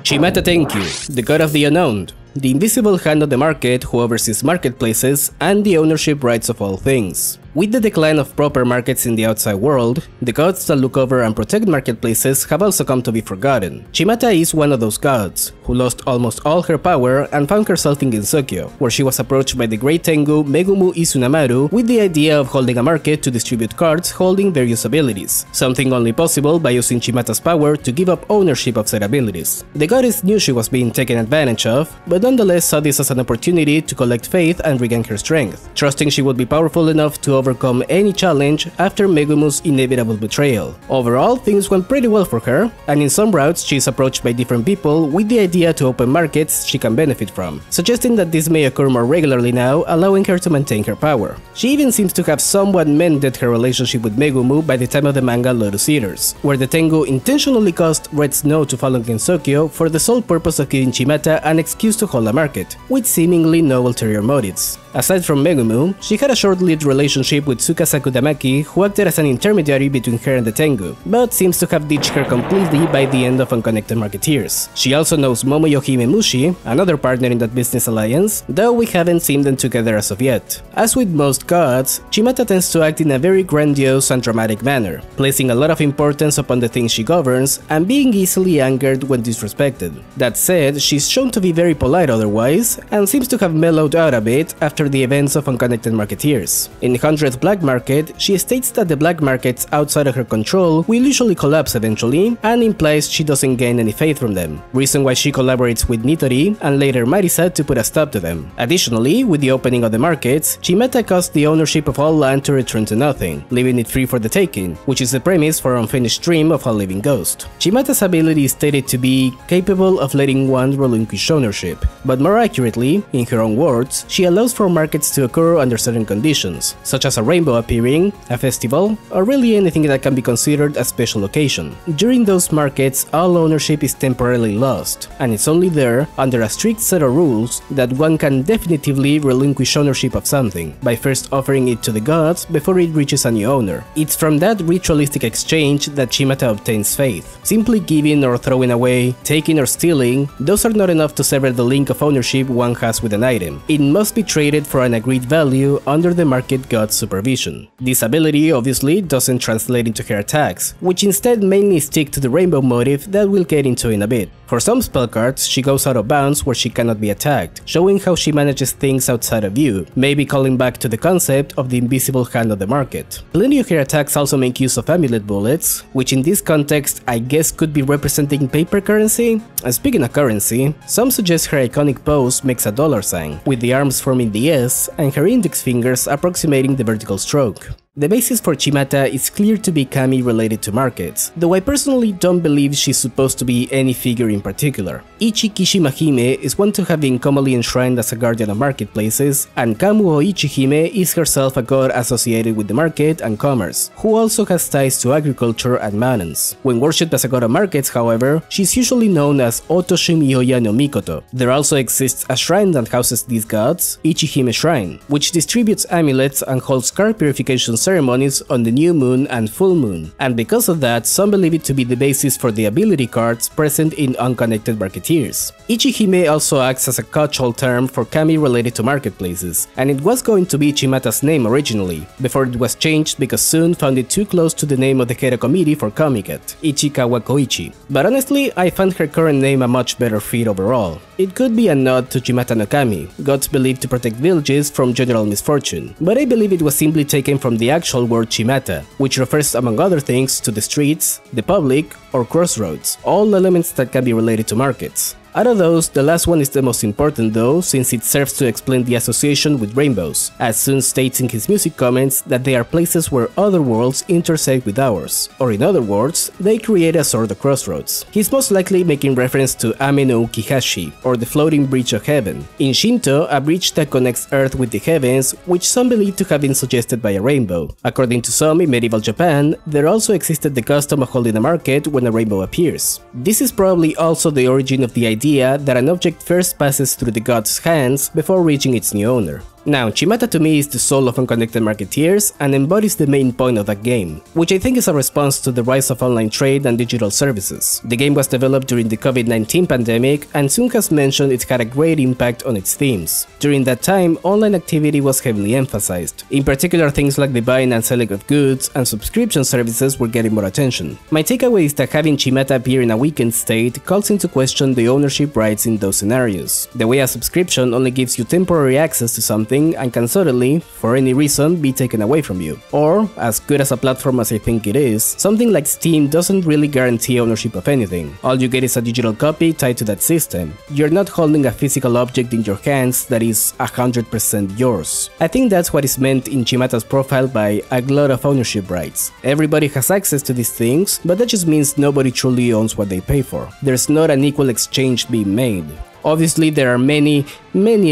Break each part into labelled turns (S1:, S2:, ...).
S1: Chimata Tenkyuu, the god of the unknown, the invisible hand of the market who oversees marketplaces and the ownership rights of all things. With the decline of proper markets in the outside world, the gods that look over and protect marketplaces have also come to be forgotten. Chimata is one of those gods, who lost almost all her power and found herself in Gensokyo, where she was approached by the great Tengu Megumu Izunamaru with the idea of holding a market to distribute cards holding various abilities, something only possible by using Chimata's power to give up ownership of said abilities. The goddess knew she was being taken advantage of, but nonetheless saw this as an opportunity to collect faith and regain her strength, trusting she would be powerful enough to overcome any challenge after Megumu's inevitable betrayal. Overall, things went pretty well for her, and in some routes she is approached by different people with the idea to open markets she can benefit from, suggesting that this may occur more regularly now, allowing her to maintain her power. She even seems to have somewhat mended her relationship with Megumu by the time of the manga Lotus Eaters, where the Tengu intentionally caused red snow to fall on Gensokyo for the sole purpose of giving Chimata an excuse to hold a market, with seemingly no ulterior motives. Aside from Megumu, she had a short-lived relationship with Tsukasa Kudamaki, who acted as an intermediary between her and the Tengu, but seems to have ditched her completely by the end of Unconnected Marketeers. She also knows Momoyohime Mushi, another partner in that business alliance, though we haven't seen them together as of yet. As with most gods, Chimata tends to act in a very grandiose and dramatic manner, placing a lot of importance upon the things she governs and being easily angered when disrespected. That said, she's shown to be very polite otherwise, and seems to have mellowed out a bit after the events of Unconnected Marketeers. In 100th Black Market, she states that the black markets outside of her control will usually collapse eventually, and implies she doesn't gain any faith from them, reason why she collaborates with Nitori and later Marisa to put a stop to them. Additionally, with the opening of the markets, Chimata caused the ownership of all land to return to nothing, leaving it free for the taking, which is the premise for Unfinished Dream of a Living Ghost. Chimata's ability is stated to be capable of letting one relinquish ownership, but more accurately, in her own words, she allows for markets to occur under certain conditions, such as a rainbow appearing, a festival, or really anything that can be considered a special occasion. During those markets, all ownership is temporarily lost, and it's only there, under a strict set of rules, that one can definitively relinquish ownership of something, by first offering it to the gods before it reaches a new owner. It's from that ritualistic exchange that Chimata obtains faith. Simply giving or throwing away, taking or stealing, those are not enough to sever the link of ownership one has with an item. It must be traded for an agreed value under the market god's supervision. This ability obviously doesn't translate into her attacks, which instead mainly stick to the rainbow motive that we'll get into in a bit. For some spell cards, she goes out of bounds where she cannot be attacked, showing how she manages things outside of view, maybe calling back to the concept of the invisible hand of the market. Plenty of her attacks also make use of amulet bullets, which in this context I guess could be representing paper currency. And speaking of currency, some suggest her iconic pose makes a dollar sign, with the arms forming the S and her index fingers approximating the vertical stroke. The basis for Chimata is clear to be kami related to markets, though I personally don't believe she's supposed to be any figure in particular. Ichi Kishimahime is one to have been commonly enshrined as a guardian of marketplaces, and Kamuo Ichihime is herself a god associated with the market and commerce, who also has ties to agriculture and maintenance. When worshipped as a god of markets, however, she's usually known as Otoshi Miyoya no Mikoto. There also exists a shrine that houses these gods, Ichihime Shrine, which distributes amulets and holds card purification ceremonies on the new moon and full moon, and because of that, some believe it to be the basis for the ability cards present in Unconnected Marketeers. Ichihime also acts as a catch-all term for kami related to marketplaces, and it was going to be Chimata's name originally, before it was changed because Sun found it too close to the name of the head of committee for Kamiket, Ichikawa Koichi. But honestly, I find her current name a much better fit overall. It could be a nod to Chimata no Kami, gods believed to protect villages from general misfortune, but I believe it was simply taken from the actual word Chimata, which refers among other things to the streets, the public, or crossroads, all elements that can be related to markets. Out of those, the last one is the most important though, since it serves to explain the association with rainbows, as Sun states in his music comments that they are places where other worlds intersect with ours, or in other words, they create a sort of crossroads. He's most likely making reference to Ame no Ukihashi, or the floating bridge of heaven. In Shinto, a bridge that connects Earth with the heavens, which some believe to have been suggested by a rainbow. According to some, in medieval Japan, there also existed the custom of holding a market when a rainbow appears. This is probably also the origin of the idea that an object first passes through the god's hands before reaching its new owner. Now, Chimata to me is the soul of unconnected marketeers and embodies the main point of that game, which I think is a response to the rise of online trade and digital services. The game was developed during the COVID-19 pandemic, and Sun has mentioned it had a great impact on its themes. During that time, online activity was heavily emphasized. In particular, things like the buying and selling of goods and subscription services were getting more attention. My takeaway is that having Chimata appear in a weakened state calls into question the ownership rights in those scenarios. The way a subscription only gives you temporary access to something and can suddenly, for any reason, be taken away from you. Or, as good as a platform as I think it is, something like Steam doesn't really guarantee ownership of anything. All you get is a digital copy tied to that system. You're not holding a physical object in your hands that is 100% yours. I think that's what is meant in Chimata's profile by a glut of ownership rights. Everybody has access to these things, but that just means nobody truly owns what they pay for. There's not an equal exchange being made. Obviously, there are many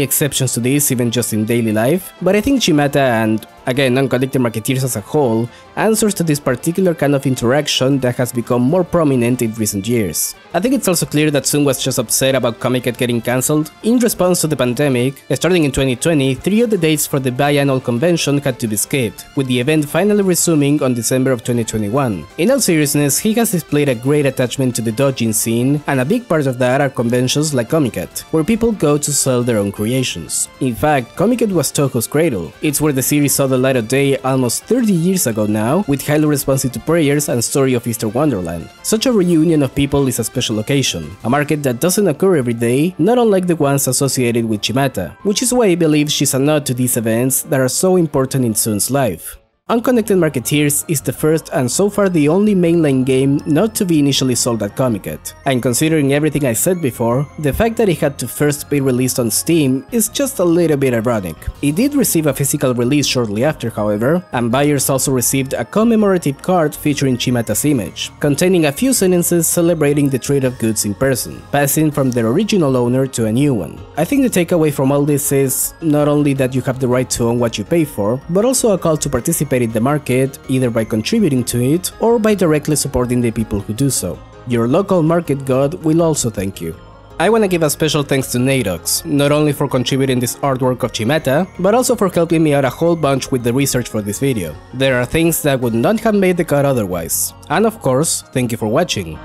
S1: exceptions to this, even just in daily life, but I think Chimata and, again, unconnected marketeers as a whole, answers to this particular kind of interaction that has become more prominent in recent years. I think it's also clear that Sun was just upset about Comiket getting cancelled. In response to the pandemic, starting in 2020, 3 of the dates for the biannual convention had to be skipped, with the event finally resuming on December of 2021. In all seriousness, he has displayed a great attachment to the doujin scene, and a big part of that are conventions like Comiket, where people go to sell their own creations. In fact, Comiket was Touhou's cradle. It's where the series saw the light of day almost 30 years ago now, with highly responsive to prayers and story of Easter Wonderland. Such a reunion of people is a special occasion, a market that doesn't occur every day, not unlike the ones associated with Chimata, which is why I believe she's a nod to these events that are so important in Sun's life. Unconnected Marketeers is the first and so far the only mainline game not to be initially sold at Comiket, and considering everything I said before, the fact that it had to first be released on Steam is just a little bit ironic. It did receive a physical release shortly after, however, and buyers also received a commemorative card featuring Chimata's image, containing a few sentences celebrating the trade of goods in person, passing from their original owner to a new one. I think the takeaway from all this is not only that you have the right to own what you pay for, but also a call to participate in the market, either by contributing to it or by directly supporting the people who do so. Your local market god will also thank you. I wanna give a special thanks to Nadox, not only for contributing this artwork of Chimata, but also for helping me out a whole bunch with the research for this video. There are things that would not have made the cut otherwise. And of course, thank you for watching.